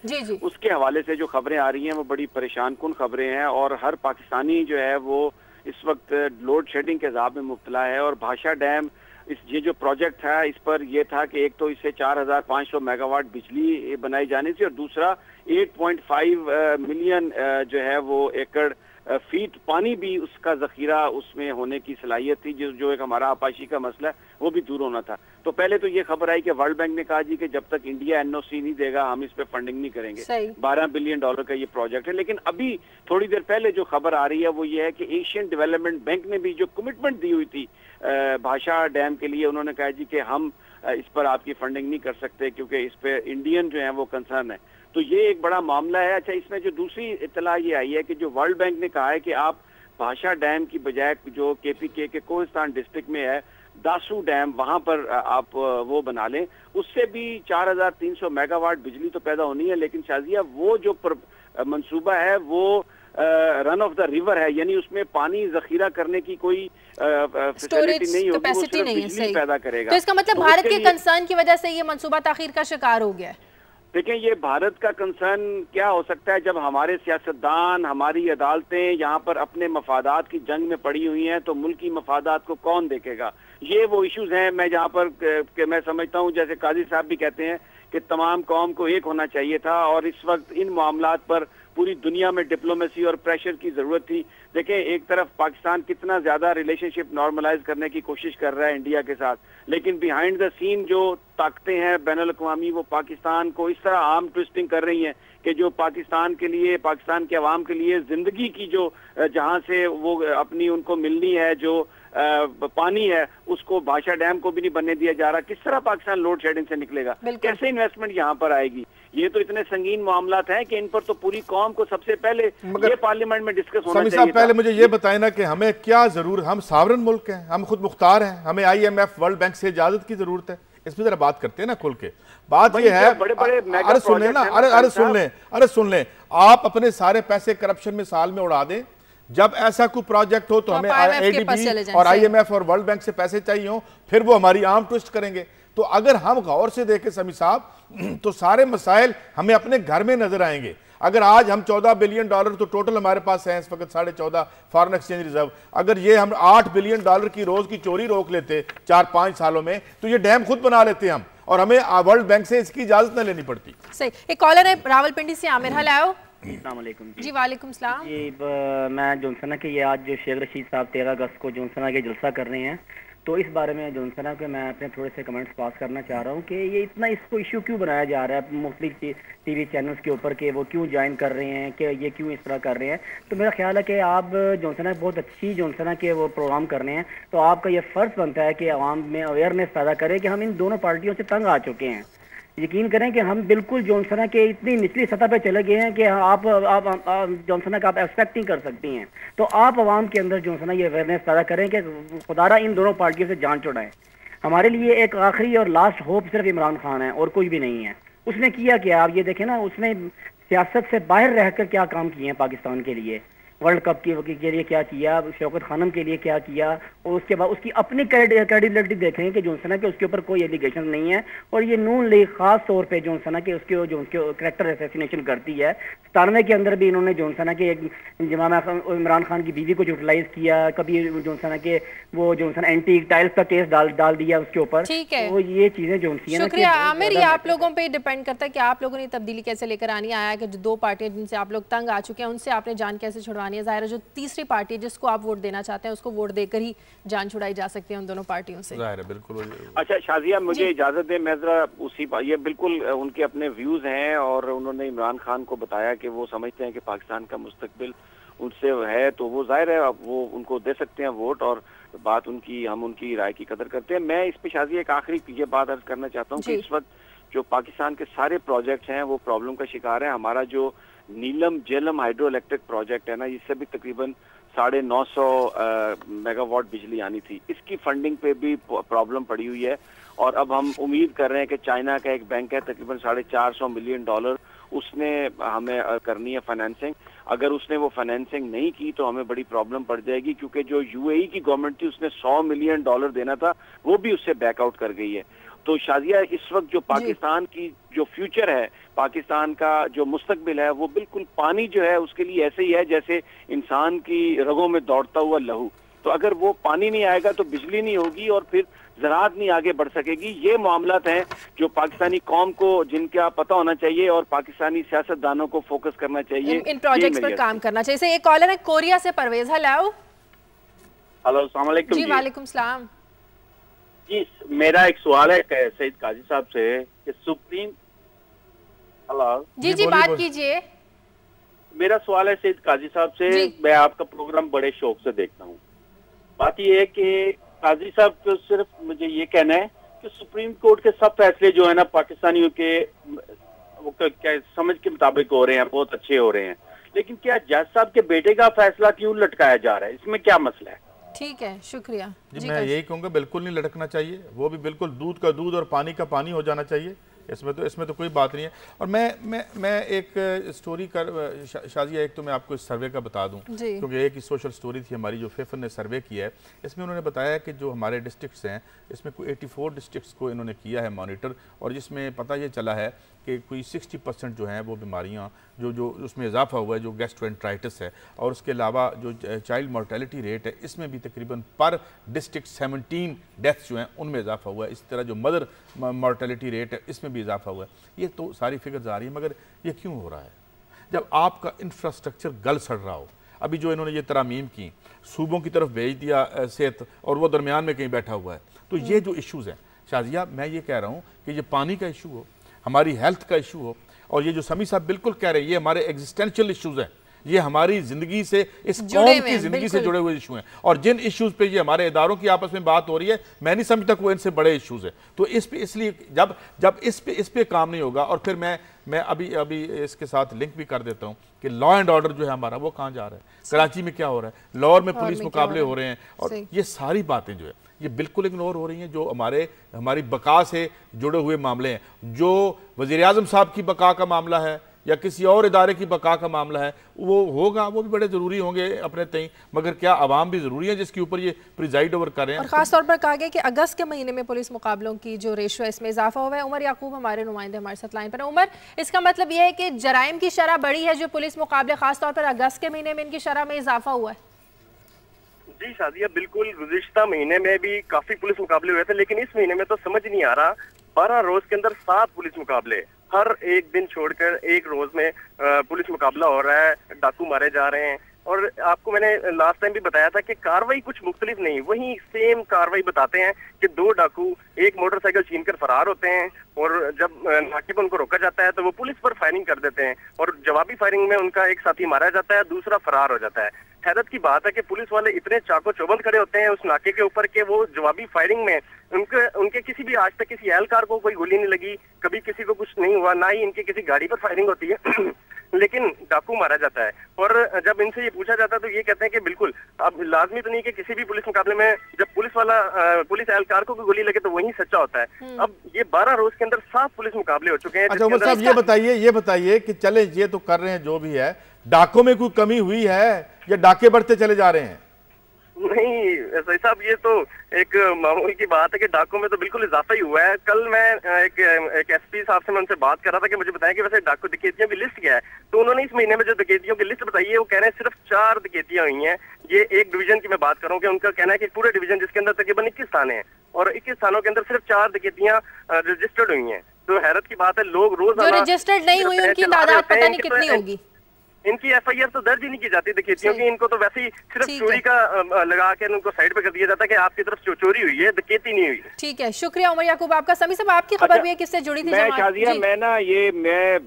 उसके हवाले से जो खबरें आ रही हैं वो बड़ी परेशान कुन खबरें हैं और हर पाकिस्तानी जो है वो इस वक्त लोड शेडिंग के अज़ाब में मुब्तला है। और भाषा डैम ये जो प्रोजेक्ट था इस पर यह था कि एक तो इससे 4500 मेगावाट बिजली बनाई जानी थी और दूसरा 8.5 मिलियन जो है वो एकड़ फीट पानी भी उसका जखीरा उसमें होने की सलाहियत थी, जो एक हमारा आपाशी का मसला है वो भी दूर होना था। तो पहले तो ये खबर आई कि वर्ल्ड बैंक ने कहा जी कि जब तक इंडिया एनओसी नहीं देगा हम इस पे फंडिंग नहीं करेंगे। 12 बिलियन डॉलर का ये प्रोजेक्ट है। लेकिन अभी थोड़ी देर पहले जो खबर आ रही है वो ये है कि एशियन डेवलपमेंट बैंक ने भी जो कमिटमेंट दी हुई थी भाषा डैम के लिए, उन्होंने कहा जी कि हम इस पर आपकी फंडिंग नहीं कर सकते क्योंकि इस पे इंडियन जो है वो कंसर्न है। तो ये एक बड़ा मामला है। अच्छा, इसमें जो दूसरी इत्तला ये आई है कि जो वर्ल्ड बैंक ने कहा है कि आप भाषा डैम की बजाय जो केपीके के कोहिस्तान डिस्ट्रिक्ट में है दासू डैम, वहां पर आप वो बना लें, उससे भी 4300 मेगावाट बिजली तो पैदा होनी है। लेकिन शाजिया वो जो मंसूबा है वो रन ऑफ द रिवर है, यानी उसमें पानी जखीरा करने की कोई फैसिलिटी नहीं होगी, वो सिर्फ बिजली पैदा करेगा। तो इसका मतलब भारत के कंसर्न की वजह से ये मंसूबा ताखीर का शिकार हो गया है। देखें, ये भारत का कंसर्न क्या हो सकता है जब हमारे सियासतदान, हमारी अदालतें यहाँ पर अपने मफादात की जंग में पड़ी हुई हैं, तो मुल्की मफादात को कौन देखेगा? ये वो इश्यूज हैं। मैं जहाँ पर मैं समझता हूँ, जैसे काजी साहब भी कहते हैं कि तमाम कौम को एक होना चाहिए था और इस वक्त इन मामलात पर पूरी दुनिया में डिप्लोमेसी और प्रेशर की जरूरत थी। देखें, एक तरफ पाकिस्तान कितना ज्यादा रिलेशनशिप नॉर्मलाइज करने की कोशिश कर रहा है इंडिया के साथ, लेकिन बिहाइंड द सीन जो ताकतें हैं बैनुल अक़वामी वो पाकिस्तान को इस तरह आर्म ट्विस्टिंग कर रही हैं कि जो पाकिस्तान के लिए, पाकिस्तान के अवाम के लिए जिंदगी की जो जहां से वो अपनी उनको मिलनी है जो पानी है, उसको भाषा डैम को भी नहीं बनने दिया जा रहा। किस तरह पाकिस्तान लोड शेडिंग से निकलेगा? कैसे इन्वेस्टमेंट यहाँ पर आएगी? ये तो इतने संगीन मामलात हैं कि इन पर तो पूरी कौम को सबसे पहले ये पार्लियामेंट में डिस्कस होना चाहिए। पहले मुझे ये बताएं ना कि हमें क्या जरूर, हम सावरन मुल्क हैं, हम खुद मुख्तार हैं, हमें IMF वर्ल्ड बैंक से इजाजत की जरूरत है। इस पर जरा बात करते हैं ना खुल के। बात ये है, अरे सुन लें ना, अरे सुन लें, आप अपने सारे पैसे करप्शन में साल में उड़ा दें, जब ऐसा कोई प्रोजेक्ट हो तो हमें ADB और IMF और वर्ल्ड बैंक से पैसे चाहिए हो, फिर वो हमारी आर्म ट्विस्ट करेंगे। तो अगर हम गौर से देखें समी साहब, तो सारे मसाइल हमें अपने घर में नजर आएंगे। अगर आज हम 14 बिलियन डॉलर तो टोटल हमारे पास है इस वक्त 14.5 फॉरेन एक्सचेंज रिजर्व, अगर ये हम 8 बिलियन डॉलर की रोज की चोरी रोक लेते 4-5 सालों में, तो ये डैम खुद बना लेते हम और हमें वर्ल्ड बैंक से इसकी इजाजत न लेनी पड़ती। सही। एक कॉलर है रावलपिंडी से, आमिर हल आओ। जी वालेकुम सलाम जी। मैं जोनसना के ये आज जो शेख रशीद साहब 13 अगस्त को जोनसना के जलसा कर रहे हैं, तो इस बारे में जोनसना के मैं अपने थोड़े से कमेंट्स पास करना चाह रहा हूँ कि ये इतना इसको इशू क्यों बनाया जा रहा है मुख्तलिफ TV चैनल्स के ऊपर कि वो क्यों ज्वाइन कर रहे हैं, कि ये क्यों इस तरह कर रहे हैं। तो मेरा ख्याल है कि आप जोनसना बहुत अच्छी जोनसना के वो प्रोग्राम कर रहे हैं, तो आपका ये फ़र्ज़ बनता है कि आवाम में अवेयरनेस पैदा करें कि हम इन दोनों पार्टियों से तंग आ चुके हैं। यकीन करें कि हम बिल्कुल जोनसना के इतनी निचली सतह पे चले गए हैं कि आप जोनसना का आप एक्सपेक्ट नहीं कर सकती हैं। तो आप आवाम के अंदर जोनसना ये अवेयरनेस पैदा करें कि खुदारा इन दोनों पार्टियों से जान छुड़ाएं। हमारे लिए एक आखिरी और लास्ट होप सिर्फ इमरान खान है और कोई भी नहीं है। उसने किया क्या, आप ये देखें ना, उसने सियासत से बाहर रहकर क्या काम किए हैं पाकिस्तान के लिए, वर्ल्ड कप के लिए क्या किया, शौकत खानम के लिए क्या किया, और उसके बाद उसकी अपनी क्रेडिबिलिटी देखें कि जोनसना के उसके ऊपर कोई एलिगेशन नहीं है। और ये नून लीग खास तौर पे जोनसना के उसके जो करेक्टर असैसिनेशन करती है, 97 के अंदर भी इन्होंने जो है ना कि इमरान खान की बीवी को यूटिलाइज किया, कभी जो है ना कि वो जो है एंटी टाइल्स का केस डाल दिया उसके ऊपर। ठीक है, तो ये चीजें जो है शुक्रिया आमिर, ये आप लोगों पे डिपेंड करता है कि आप लोगों ने तब्दीली कैसे लेकर आनी है। आया कि जो दो पार्टियां जिनसे आप लोग तंग आ चुके हैं उनसे आपने जान कैसे छुड़वानी है। ज़ाहिर है जो तीसरी पार्टी जिसको आप वोट देना चाहते हैं उसको वोट देकर ही जान छुड़ाई जा सकती है उन दोनों पार्टियों से। ज़ाहिर है, बिल्कुल। अच्छा शाजिया, मुझे इजाजत दे, मैं जरा उसी ये बिल्कुल उनके अपने व्यूज हैं और उन्होंने इमरान खान को बताया कि वो समझते हैं कि पाकिस्तान का मुस्तकबिल उनसे है, तो वो जाहिर है वो उनको दे सकते हैं वोट, और बात उनकी, हम उनकी राय की कदर करते हैं। मैं इस पे शाजिया एक आखिरी ये बात अर्ज करना चाहता हूँ कि इस वक्त जो पाकिस्तान के सारे प्रोजेक्ट्स हैं वो प्रॉब्लम का शिकार है। हमारा जो नीलम जेलम हाइड्रो इलेक्ट्रिक प्रोजेक्ट है ना, इससे भी तकरीबन 950 मेगावाट बिजली आनी थी, इसकी फंडिंग पे भी प्रॉब्लम पड़ी हुई है। और अब हम उम्मीद कर रहे हैं कि चाइना का एक बैंक है तकरीबन $450 मिलियन, उसने हमें करनी है फाइनेंसिंग। अगर उसने वो फाइनेंसिंग नहीं की तो हमें बड़ी प्रॉब्लम पड़ जाएगी, क्योंकि जो यूएई की गवर्नमेंट थी उसने $100 मिलियन देना था, वो भी उससे बैकआउट कर गई है। तो शाजिया इस वक्त जो पाकिस्तान की जो फ्यूचर है, पाकिस्तान का जो मुस्तकबिल है, वो बिल्कुल पानी जो है उसके लिए ऐसे ही है जैसे इंसान की रगों में दौड़ता हुआ लहू। तो अगर वो पानी नहीं आएगा तो बिजली नहीं होगी और फिर ज़राअत नहीं आगे बढ़ सकेगी। ये मामलात हैं जो पाकिस्तानी कौम को, जिनका पता होना चाहिए और पाकिस्तानी सियासतदानों को फोकस करना चाहिए, इन प्रोजेक्ट्स पर काम करना चाहिए। एक कॉलर है कोरिया से, परवेज। हेलो अस्सलाम वालेकुम। जी वालेकुम सलाम। जी मेरा एक सवाल है सईद काजी साहब से कि सुप्रीम, हेलो जी बात कीजिए। मेरा सवाल है सईद काजी साहब से, मैं आपका प्रोग्राम बड़े शौक से देखता हूँ। बात यह है कि काजी साहब को सिर्फ मुझे ये कहना है कि सुप्रीम कोर्ट के सब फैसले जो है ना पाकिस्तानियों के वो क्या समझ के मुताबिक हो रहे हैं, बहुत अच्छे हो रहे हैं, लेकिन क्या जज साहब के बेटे का फैसला क्यों लटकाया जा रहा है, इसमें क्या मसला है? ठीक है, शुक्रिया जी। मैं यही कहूँगा बिल्कुल नहीं लटकना चाहिए, वो भी बिल्कुल दूध का दूध और पानी का पानी हो जाना चाहिए। इसमें तो कोई बात नहीं है। और मैं एक स्टोरी शाजिया, एक तो मैं आपको इस सर्वे का बता दूं, क्योंकि एक ही सोशल स्टोरी थी हमारी जो फेफर ने सर्वे किया है। इसमें उन्होंने बताया कि जो हमारे डिस्ट्रिक्ट्स हैं इसमें कोई 84 डिस्ट्रिक्ट्स को इन्होंने किया है मॉनिटर, और जिसमें पता ये चला है कि कोई 60% जो हैं वो बीमारियाँ जो उसमें इजाफा हुआ है, जो गैस्ट्रोएंटराइटिस है, और उसके अलावा जो चाइल्ड मोर्टेलिटी रेट है इसमें भी तकरीबन पर डिस्ट्रिक्ट 17 डेथ्स जो हैं उनमें इजाफा हुआ है। इस तरह जो मदर मोर्टेलिटी रेट है इसमें भी इजाफा हुआ है। ये तो सारी फिगर्स आ रही है, मगर ये क्यों हो रहा है? जब आपका इंफ्रास्ट्रक्चर गल सड़ रहा हो। अभी जो इन्होंने ये तरामीम की, सूबों की तरफ भेज दिया सेहत, और वो दरमियान में कहीं बैठा हुआ है। तो ये जो इशूज़ हैं शाजिया, मैं ये कह रहा हूँ कि ये पानी का इशू हो, हमारी हेल्थ का इशू हो, और ये जो समी साहब बिल्कुल कह रहे हैं ये हमारे एग्जिस्टेंशियल इश्यूज़ हैं, ये हमारी ज़िंदगी से, इस कौम की ज़िंदगी से जुड़े हुए इशू हैं। और जिन इश्यूज़ पे ये हमारे इदारों की आपस में बात हो रही है, मैं नहीं समझता कोई इनसे बड़े इश्यूज़ हैं। तो इस पे, इसलिए जब इस पे काम नहीं होगा, और फिर मैं अभी इसके साथ लिंक भी कर देता हूँ कि लॉ एंड ऑर्डर जो है हमारा वो कहाँ जा रहा है, कराची में क्या हो रहा है, लाहौर में पुलिस मुकाबले हो रहे हैं, और ये सारी बातें जो है ये बिल्कुल इग्नोर हो रही हैं। जो हमारी बका से जुड़े हुए मामले हैं, जो वज़ीर आज़म साहब की बका का मामला है या किसी और इदारे की बका का मामला है, वो होगा, वो भी बड़े ज़रूरी होंगे अपने तय, मगर क्या आवाम भी ज़रूरी है जिसके ऊपर ये प्रिजाइड ओवर कर रहे हैं। और ख़ास तौर पर कहा गया कि अगस्त के महीने में पुलिस मुकाबलों की जो रेशो है इसमें इजाफा हुआ है। उमर याकूब हमारे नुमाइंदे हमारे साथ लाइन पर है। उमर, इसका मतलब यह है कि जराइम की शरह बढ़ी है, जो पुलिस मुकाबले ख़ास तौर पर अगस्त के महीने में इनकी शरह में इजाफा हुआ है? जी शादिया, बिल्कुल। गुज़िश्ता महीने में भी काफी पुलिस मुकाबले हुए थे, लेकिन इस महीने में तो समझ नहीं आ रहा, 12 रोज के अंदर 7 पुलिस मुकाबले, हर एक दिन छोड़कर एक रोज में पुलिस मुकाबला हो रहा है, डाकू मारे जा रहे हैं। और आपको मैंने लास्ट टाइम भी बताया था कि कार्रवाई कुछ मुख्तलिफ नहीं, वही सेम कार्रवाई बताते हैं कि 2 डाकू एक मोटरसाइकिल छीनकर फरार होते हैं, और जब नाके पर उनको रोका जाता है तो वो पुलिस पर फायरिंग कर देते हैं, और जवाबी फायरिंग में उनका एक साथी मारा जाता है, दूसरा फरार हो जाता है। हैरत की बात है कि पुलिस वाले इतने चाको चौबंद खड़े होते हैं उस नाके के ऊपर कि वो जवाबी फायरिंग में उनके किसी भी, आज तक किसी एहलकार को कोई गोली नहीं लगी, कभी किसी को कुछ नहीं हुआ, ना ही इनकी किसी गाड़ी पर फायरिंग होती है लेकिन डाकू मारा जाता है। और जब इनसे ये पूछा जाता है तो ये कहते हैं कि बिल्कुल, अब लाजमी तो नहीं कि किसी भी पुलिस मुकाबले में जब पुलिस एहलकार को गोली लगे तो वही सच्चा होता है। अब ये 12 रोज के अंदर 7 पुलिस मुकाबले हो चुके हैं। अच्छा उमर साहब, ये बताइए कि चले ये तो कर रहे हैं जो भी है, डाकों में कोई कमी हुई है या डाके बढ़ते चले जा रहे हैं? नहीं सही साहब, ये तो एक मामूल की बात है कि डाकों में तो बिल्कुल इजाफा ही हुआ है। कल मैं एक एसपी साहब से मैं उनसे बात कर रहा था कि मुझे बताएं कि वैसे डाकू डकैतियों की लिस्ट क्या है। तो उन्होंने इस महीने में जो डकैतियों की लिस्ट बताई है वो कह रहे हैं सिर्फ 4 डकैतियां हुई हैं। ये एक डिवीजन की मैं बात कर रहा हूँ कि उनका कहना है कि पूरे डिवीजन जिसके अंदर तकरीबन 21 थाने हैं और 21 थानों के अंदर सिर्फ 4 डकैतियां रजिस्टर्ड हुई हैं। तो हैरत की बात है, लोग रोज जो रजिस्टर्ड नहीं हुई उनकी तादाद पता नहीं कितनी होगी। इनकी एफआईआर तो दर्ज ही नहीं की जाती डकैतियों की। इनको तो वैसे ही सिर्फ चोरी का लगा के उनको साइड पे कर दिया जाता है कि आपकी तरफ चोरी हुई है, डकैती नहीं हुई। ठीक है, शुक्रिया उमर याकूब आपका। समी साहब आपकी खबर भी है, किससे जुड़ी थी? शाजिया, मैं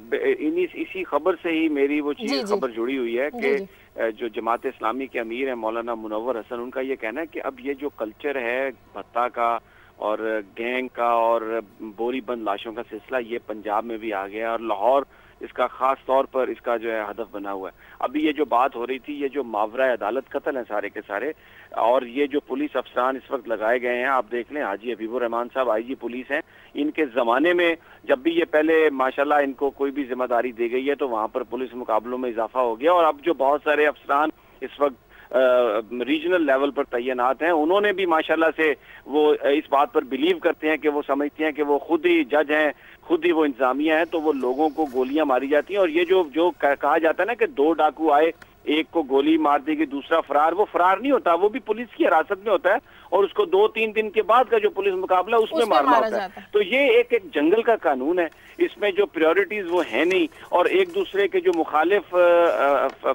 इसी खबर से ही मेरी वो चीज खबर जुड़ी हुई है कि जो जमात इस्लामी के अमीर है मौलाना मुनव्वर हसन, उनका ये कहना है कि अब ये जो कल्चर है भत्ता का और गैंग का और बोरी बंद लाशों का सिलसिला ये पंजाब में भी आ गया और लाहौर इसका खास तौर पर इसका जो है हदफ बना हुआ है। अभी ये जो बात हो रही थी, ये जो मावरा अदालत कत्ल है सारे के सारे, और ये जो पुलिस अफसरान इस वक्त लगाए गए हैं, आप देख लें हाजी हबीबुर रहमान साहब आईजी पुलिस हैं, इनके ज़माने में जब भी ये पहले माशाल्लाह इनको कोई भी जिम्मेदारी दी गई है तो वहाँ पर पुलिस मुकाबलों में इजाफा हो गया। और अब जो बहुत सारे अफसरान इस वक्त रीजनल लेवल पर तैनात हैं, उन्होंने भी माशाल्लाह से वो इस बात पर बिलीव करते हैं कि वो समझते हैं कि वो खुद ही जज हैं, खुद ही वो इंतजामिया है, तो वो लोगों को गोलियां मारी जाती हैं। और ये जो कहा जाता है ना कि 2 डाकू आए, एक को गोली मार देगी, दूसरा फरार, वो फरार नहीं होता, वो भी पुलिस की हिरासत में होता है और उसको 2-3 दिन के बाद का जो पुलिस मुकाबला उसमें मारना होता है। तो ये एक जंगल का कानून है, इसमें जो प्रायोरिटीज वो है नहीं। और एक दूसरे के जो मुखालिफ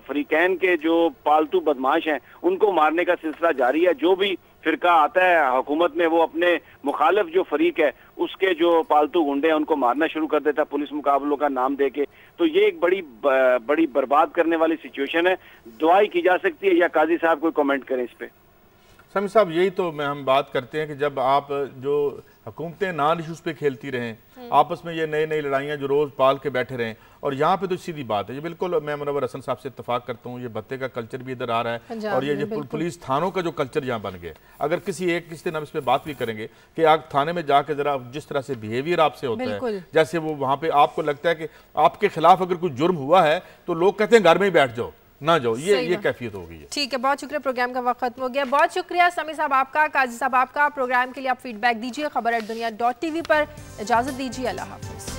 फरीकैन के जो पालतू बदमाश हैं उनको मारने का सिलसिला जारी है। जो भी फिरका आता है हुकूमत में वो अपने मुखालिफ जो फरीक है उसके जो पालतू गुंडे हैं उनको मारना शुरू कर देता है पुलिस मुकाबलों का नाम देके। तो ये एक बड़ी बर्बाद करने वाली सिचुएशन है। दुआई की जा सकती है, या काजी साहब कोई कमेंट करें इस पे? समी साहब, यही तो हम बात करते हैं कि जब आप जो हुकूमतें नॉन इशूज़ पे खेलती रहें, आपस में ये नई लड़ाइयाँ जो रोज़ पाल के बैठे रहें, और यहाँ पे तो सीधी बात है, ये बिल्कुल मैं मुनव्वर हसन साहब से इत्तेफाक करता हूँ, ये भत्ते का कल्चर भी इधर आ रहा है और ये जो पुलिस थानों का जो कल्चर यहाँ बन गया। अगर किसी दिन हम इस पर बात भी करेंगे कि आप थाने में जाके जरा जिस तरह से बिहेवियर आपसे होता है, जैसे वो वहाँ पे आपको लगता है कि आपके खिलाफ अगर कोई जुर्म हुआ है तो लोग कहते हैं घर में ही बैठ जाओ, ना जाओ, ये कैफियत हो गई है। ठीक है, बहुत शुक्रिया, प्रोग्राम का वक्त खत्म हो गया। बहुत शुक्रिया समी साहब आपका, काजी साहब आपका। प्रोग्राम के लिए आप फीडबैक दीजिए खबर@दुनिया.tv पर। इजाजत दीजिए, अल्लाह हाफिज।